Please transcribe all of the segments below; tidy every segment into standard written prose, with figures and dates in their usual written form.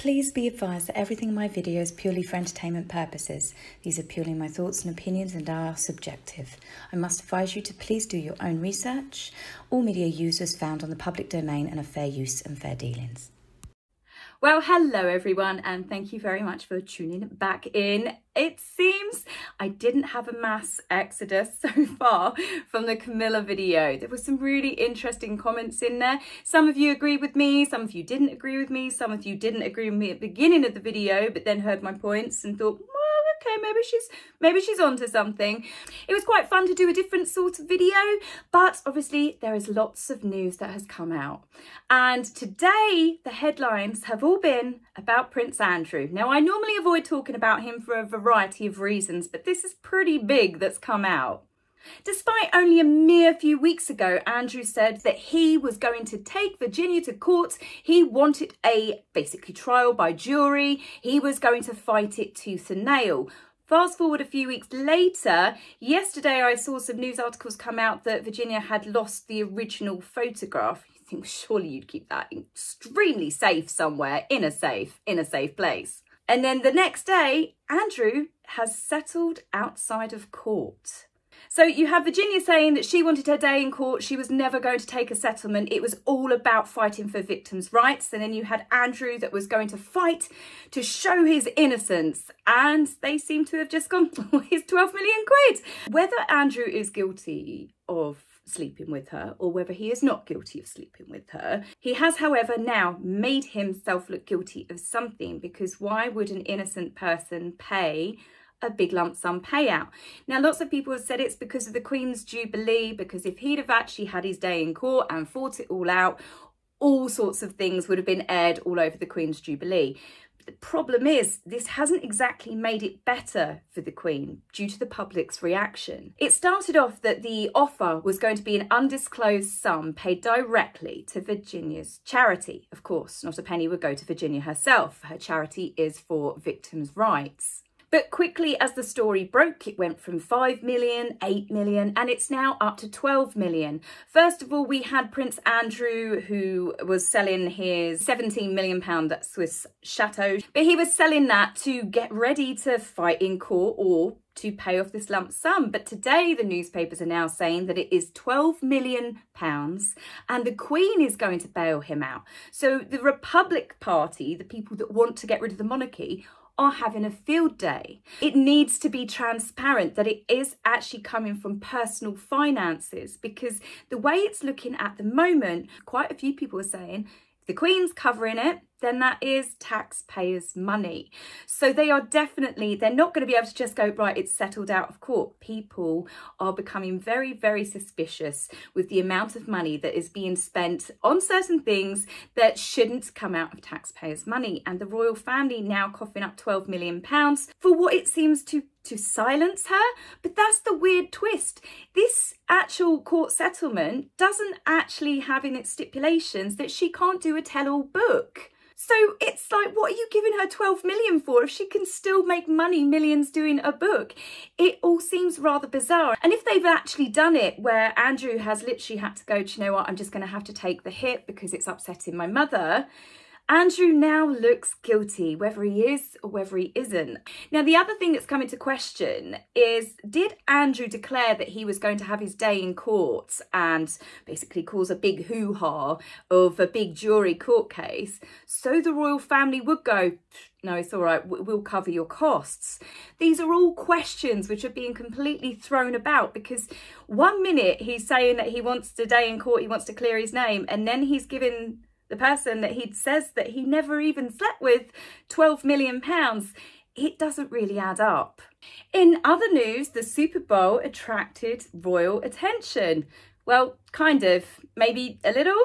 Please be advised that everything in my video is purely for entertainment purposes. These are purely my thoughts and opinions and are subjective. I must advise you to please do your own research. All media used is found on the public domain and are fair use and fair dealings. Well, hello everyone, and thank you very much for tuning back in. It seems I didn't have a mass exodus so far from the Camilla video. There were some really interesting comments in there. Some of you agreed with me, some of you didn't agree with me, some of you didn't agree with me at the beginning of the video, but then heard my points and thought, okay, maybe she's onto something. It was quite fun to do a different sort of video, but obviously there is lots of news that has come out. And today the headlines have all been about Prince Andrew. Now, I normally avoid talking about him for a variety of reasons, but this is pretty big that's come out. Despite only a mere few weeks ago, Andrew said that he was going to take Virginia to court. He wanted a basically trial by jury. He was going to fight it tooth and nail. Fast forward a few weeks later, yesterday I saw some news articles come out that Virginia had lost the original photograph. You think surely you'd keep that extremely safe somewhere, in a safe place. And then the next day, Andrew has settled outside of court. So you have Virginia saying that she wanted her day in court. She was never going to take a settlement. It was all about fighting for victims' rights. And then you had Andrew that was going to fight to show his innocence. And they seem to have just gone, oh, here's 12 million quid. Whether Andrew is guilty of sleeping with her or whether he is not guilty of sleeping with her, he has, however, now made himself look guilty of something, because why would an innocent person pay a big lump sum payout? Now, lots of people have said it's because of the Queen's Jubilee, because if he'd have actually had his day in court and fought it all out, all sorts of things would have been aired all over the Queen's Jubilee. The problem is, this hasn't exactly made it better for the Queen due to the public's reaction. It started off that the offer was going to be an undisclosed sum paid directly to Virginia's charity. Of course, not a penny would go to Virginia herself. Her charity is for victims' rights. But quickly, as the story broke, it went from 5 million, 8 million, and it's now up to 12 million. First of all, we had Prince Andrew, who was selling his £17 million Swiss chateau, but he was selling that to get ready to fight in court or to pay off this lump sum. But today the newspapers are now saying that it is £12 million and the Queen is going to bail him out. So the Republic Party, the people that want to get rid of the monarchy, are having a field day. It needs to be transparent that it is actually coming from personal finances, because the way it's looking at the moment, quite a few people are saying if the Queen's covering it, then that is taxpayers' money. So they are definitely, they're not going to be able to just go, right, it's settled out of court. People are becoming very, very suspicious with the amount of money that is being spent on certain things that shouldn't come out of taxpayers' money. And the royal family now coughing up £12 million for what it seems to silence her. But that's the weird twist. This actual court settlement doesn't actually have in its stipulations that she can't do a tell-all book. So it's like, what are you giving her 12 million for if she can still make money, millions, doing a book? It all seems rather bizarre. And if they've actually done it where Andrew has literally had to go, do you know what, I'm just going to have to take the hit because it's upsetting my mother, Andrew now looks guilty, whether he is or whether he isn't. Now, the other thing that's come into question is, did Andrew declare that he was going to have his day in court and basically cause a big hoo-ha of a big jury court case, so the royal family would go, no, it's all right, we'll cover your costs? These are all questions which are being completely thrown about, because 1 minute he's saying that he wants a day in court, he wants to clear his name, and then he's giving the person that he says that he never even slept with £12 million. It doesn't really add up. In other news, the Super Bowl attracted royal attention. Well, kind of, maybe a little.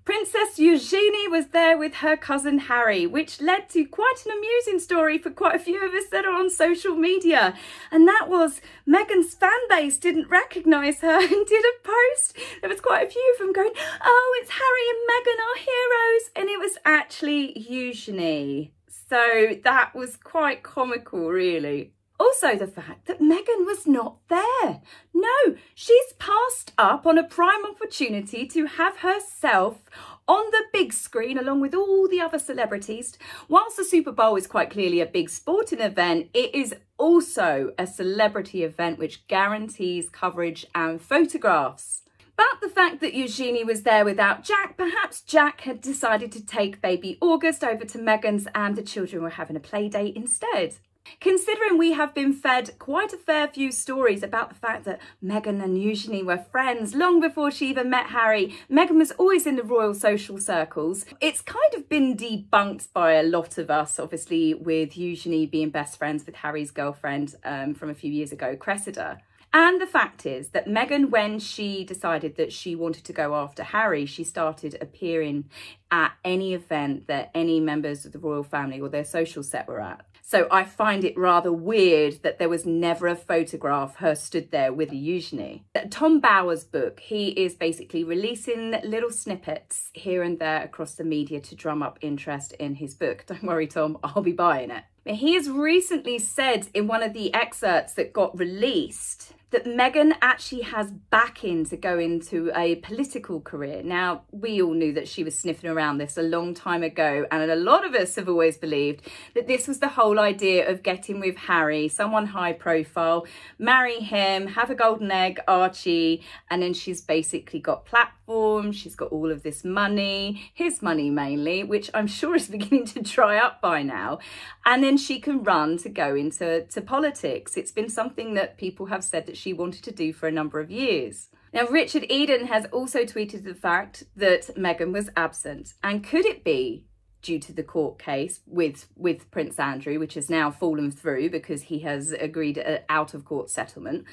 Princess Eugenie was there with her cousin Harry, which led to quite an amusing story for quite a few of us that are on social media. And that was Meghan's fan base didn't recognise her and did a post. There was quite a few of them going, oh, it's Harry and Meghan, our heroes. And it was actually Eugenie. So that was quite comical, really. Also, the fact that Meghan was not there. No, she's passed up on a prime opportunity to have herself on the big screen along with all the other celebrities. Whilst the Super Bowl is quite clearly a big sporting event, it is also a celebrity event which guarantees coverage and photographs. But the fact that Eugenie was there without Jack, perhaps Jack had decided to take baby August over to Meghans and the children were having a play date instead. Considering we have been fed quite a fair few stories about the fact that Meghan and Eugenie were friends long before she even met Harry, Meghan was always in the royal social circles. It's kind of been debunked by a lot of us, obviously, with Eugenie being best friends with Harry's girlfriend from a few years ago, Cressida. And the fact is that Meghan, when she decided that she wanted to go after Harry, she started appearing at any event that any members of the royal family or their social set were at. So I find it rather weird that there was never a photograph her stood there with Eugenie. Tom Bower's book, he is basically releasing little snippets here and there across the media to drum up interest in his book. Don't worry, Tom, I'll be buying it. He has recently said in one of the excerpts that got released that Meghan actually has backing to go into a political career. Now, we all knew that she was sniffing around this a long time ago, and a lot of us have always believed that this was the whole idea of getting with Harry, someone high profile, marry him, have a golden egg, Archie, and then she's basically got platform, she's got all of this money, his money mainly, which I'm sure is beginning to dry up by now, and then she can run to go into politics. It's been something that people have said that she wanted to do for a number of years. Now, Richard Eden has also tweeted the fact that Meghan was absent. And could it be due to the court case with Prince Andrew, which has now fallen through because he has agreed an out-of-court settlement?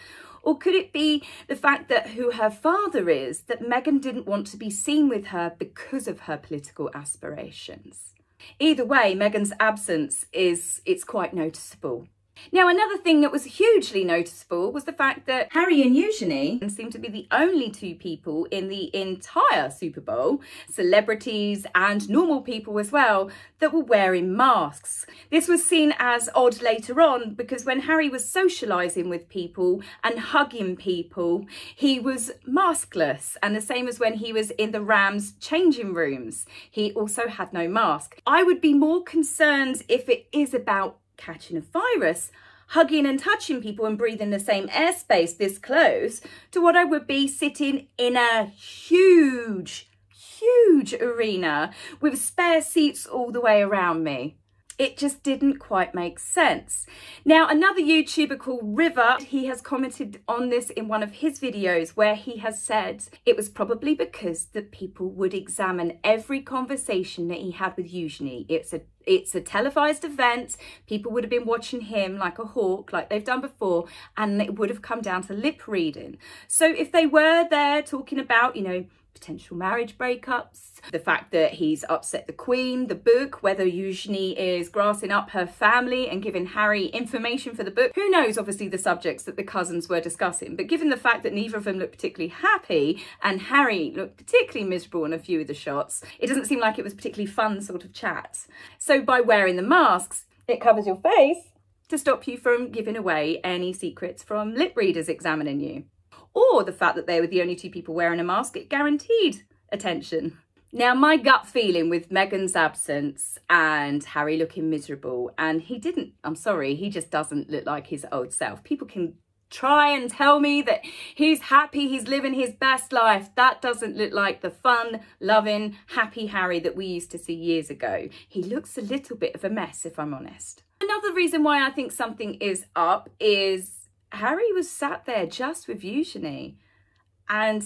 Or could it be the fact that who her father is, that Meghan didn't want to be seen with her because of her political aspirations? Either way, Meghan's absence it's quite noticeable. Now, another thing that was hugely noticeable was the fact that Harry and Eugenie seemed to be the only two people in the entire Super Bowl, celebrities and normal people as well, that were wearing masks. This was seen as odd later on because when Harry was socialising with people and hugging people, he was maskless. And the same as when he was in the Rams changing rooms, he also had no mask. I would be more concerned if it is about catching a virus, hugging and touching people and breathing the same airspace this close to what I would be sitting in a huge arena with spare seats all the way around me. It just didn't quite make sense. Now, another YouTuber called River, he has commented on this in one of his videos where he has said it was probably because that people would examine every conversation that he had with Eugenie. It's a televised event. People would have been watching him like a hawk, like they've done before, and it would have come down to lip reading. So if they were there talking about, you know, potential marriage breakups, the fact that he's upset the Queen, the book, whether Eugenie is grassing up her family and giving Harry information for the book. Who knows, obviously, the subjects that the cousins were discussing. But given the fact that neither of them looked particularly happy and Harry looked particularly miserable in a few of the shots, it doesn't seem like it was particularly fun sort of chat. So by wearing the masks, it covers your face to stop you from giving away any secrets from lip readers examining you. Or the fact that they were the only two people wearing a mask, it guaranteed attention. Now, my gut feeling with Meghan's absence and Harry looking miserable, and he just doesn't look like his old self. People can try and tell me that he's happy, he's living his best life. That doesn't look like the fun, loving, happy Harry that we used to see years ago. He looks a little bit of a mess, if I'm honest. Another reason why I think something is up is Harry was sat there just with Eugenie, and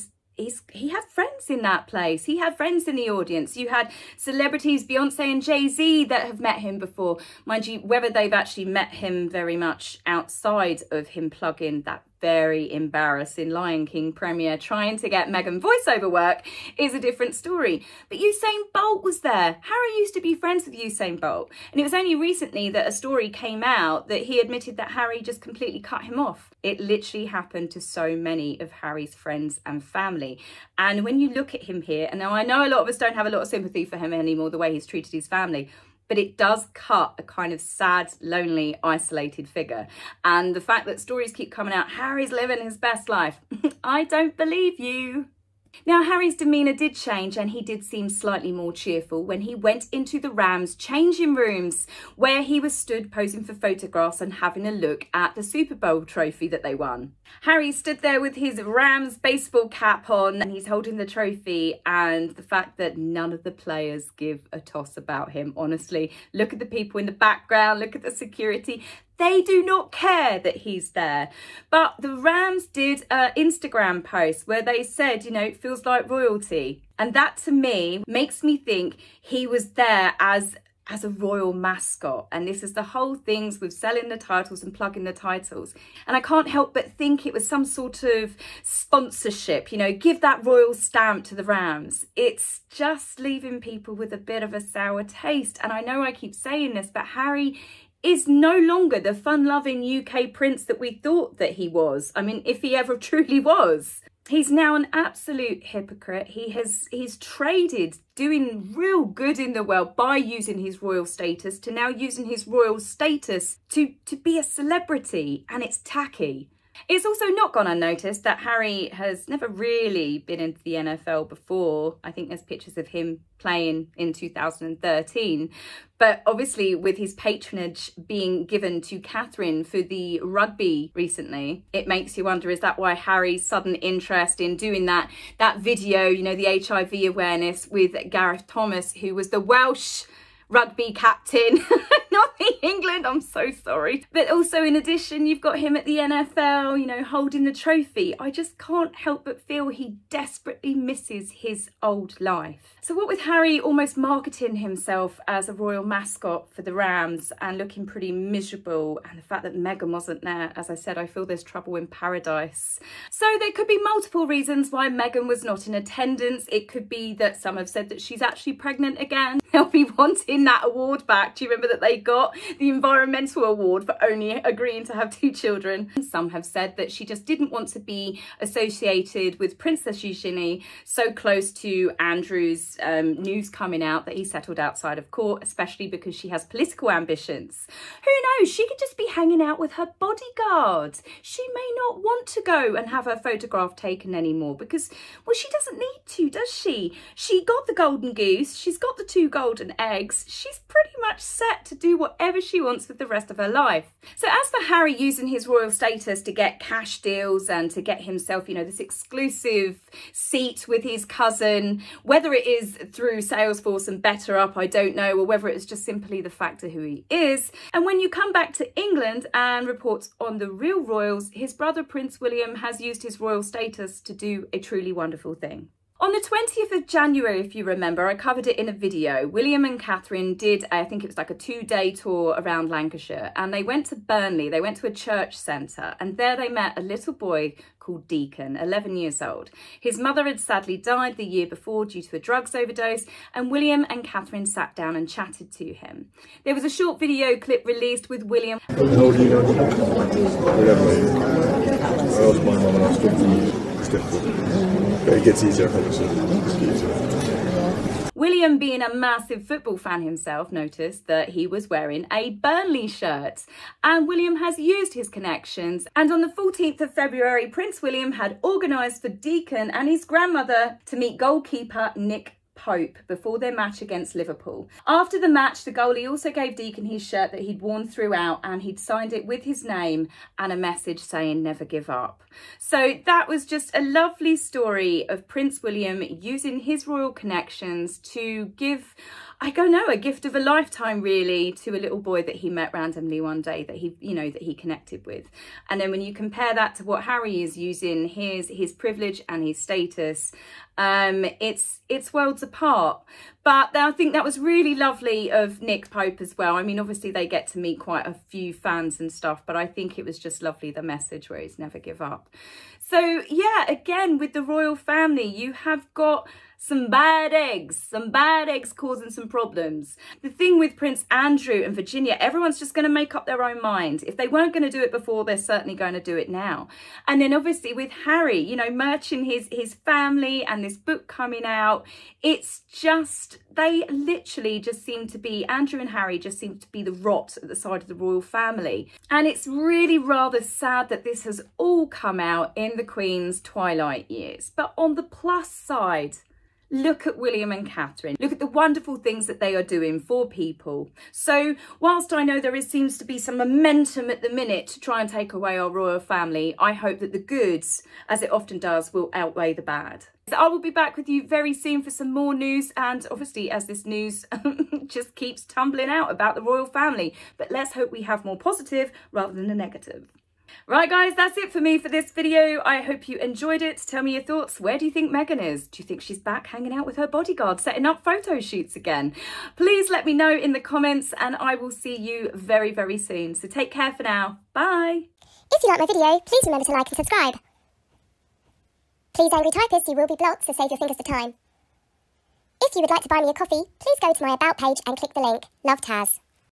he had friends in that place. He had friends in the audience. You had celebrities, Beyonce and Jay-Z, that have met him before. Mind you, whether they've actually met him very much outside of him plugging that very embarrassing Lion King premiere trying to get Meghan voiceover work is a different story. But Usain Bolt was there. Harry used to be friends with Usain Bolt. And it was only recently that a story came out that he admitted that Harry just completely cut him off. It literally happened to so many of Harry's friends and family. And when you look at him here, and now I know a lot of us don't have a lot of sympathy for him anymore, the way he's treated his family, but it does cut a kind of sad, lonely, isolated figure. And the fact that stories keep coming out, Harry's living his best life, I don't believe you. Now, Harry's demeanour did change and he did seem slightly more cheerful when he went into the Rams' changing rooms, where he was stood posing for photographs and having a look at the Super Bowl trophy that they won. Harry stood there with his Rams baseball cap on and he's holding the trophy, and the fact that none of the players give a toss about him, honestly. Look at the people in the background, look at the security. They do not care that he's there. But the Rams did an Instagram post where they said, you know, it feels like royalty. And that to me makes me think he was there as a royal mascot. And this is the whole things with selling the titles and plugging the titles. And I can't help but think it was some sort of sponsorship, you know, give that royal stamp to the Rams. It's just leaving people with a bit of a sour taste. And I know I keep saying this, but Harry is no longer the fun-loving UK prince that we thought that he was. I mean, if he ever truly was. He's now an absolute hypocrite. He's traded doing real good in the world by using his royal status to now using his royal status to be a celebrity, and it's tacky. It's also not gone unnoticed that Harry has never really been into the NFL before. I think there's pictures of him playing in 2013. But obviously with his patronage being given to Catherine for the rugby recently, it makes you wonder, is that why Harry's sudden interest in doing that video, you know, the HIV awareness with Gareth Thomas, who was the Welsh rugby captain, not the England, I'm so sorry. But also in addition, you've got him at the NFL, you know, holding the trophy. I just can't help but feel he desperately misses his old life. So what with Harry almost marketing himself as a royal mascot for the Rams and looking pretty miserable, and the fact that Meghan wasn't there, as I said, I feel there's trouble in paradise. So there could be multiple reasons why Meghan was not in attendance. It could be that some have said that she's actually pregnant again. They'll be wanting that award back. Do you remember that they got the environmental award for only agreeing to have 2 children? Some have said that she just didn't want to be associated with Princess Eugenie so close to Andrew's news coming out that he settled outside of court, especially because she has political ambitions. Who knows? She could just be hanging out with her bodyguard. She may not want to go and have her photograph taken anymore because, well, she doesn't need to, does she? She got the golden goose. She's got the 2 golden eggs. She's pretty much set to do whatever she wants with the rest of her life. So as for Harry using his royal status to get cash deals and to get himself, you know, this exclusive seat with his cousin, whether it is through Salesforce and Better Up, I don't know, or whether it's just simply the fact of who he is. And when you come back to England and reports on the real royals, his brother Prince William has used his royal status to do a truly wonderful thing. On the 20th of January, if you remember, I covered it in a video. William and Catherine did, I think it was like a 2-day tour around Lancashire, and they went to Burnley. They went to a church centre, and there they met a little boy called Deacon, 11 years old. His mother had sadly died the year before due to a drugs overdose, and William and Catherine sat down and chatted to him. There was a short video clip released with William. How old are you now? 11. I asked my mum and I spoke to you. It's difficult. But it gets easier, obviously. William, being a massive football fan himself, noticed that he was wearing a Burnley shirt. And William has used his connections. And on the 14th of February, Prince William had organised for Deacon and his grandmother to meet goalkeeper Nick Pope before their match against Liverpool. After the match, the goalie also gave Deacon his shirt that he'd worn throughout, and he'd signed it with his name and a message saying never give up. So that was just a lovely story of Prince William using his royal connections to give, I don't know, a gift of a lifetime really to a little boy that he met randomly one day that he, you know, that he connected with. And then when you compare that to what Harry is using, his privilege and his status, it's worlds apart. But I think that was really lovely of Nick Pope as well. I mean, obviously they get to meet quite a few fans and stuff, but I think it was just lovely, the message where it's never give up. So yeah, again, with the royal family, you have got some bad eggs causing some problems. The thing with Prince Andrew and Virginia, everyone's just going to make up their own mind. If they weren't going to do it before, they're certainly going to do it now. And then obviously with Harry, you know, merching his family and this book coming out, it's just, they literally just seem to be, Andrew and Harry just seem to be the rot at the side of the royal family. And it's really rather sad that this has all come out in the Queen's twilight years. But on the plus side, look at William and Catherine. Look at the wonderful things that they are doing for people. So whilst I know there seems to be some momentum at the minute to try and take away our royal family, I hope that the goods, as it often does, will outweigh the bad. So I will be back with you very soon for some more news, and obviously as this news just keeps tumbling out about the royal family. But let's hope we have more positive rather than a negative. Right guys, that's it for me for this video. I hope you enjoyed it. Tell me your thoughts. Where do you think Meghan is? Do you think she's back hanging out with her bodyguard, setting up photo shoots again? Please let me know in the comments, and I will see you very, very soon. So take care for now. Bye. If you like my video, please remember to like and subscribe. Please, angry typist, you will be blocked, so save your fingers for time. If you would like to buy me a coffee, please go to my About page and click the link. Love, Taz.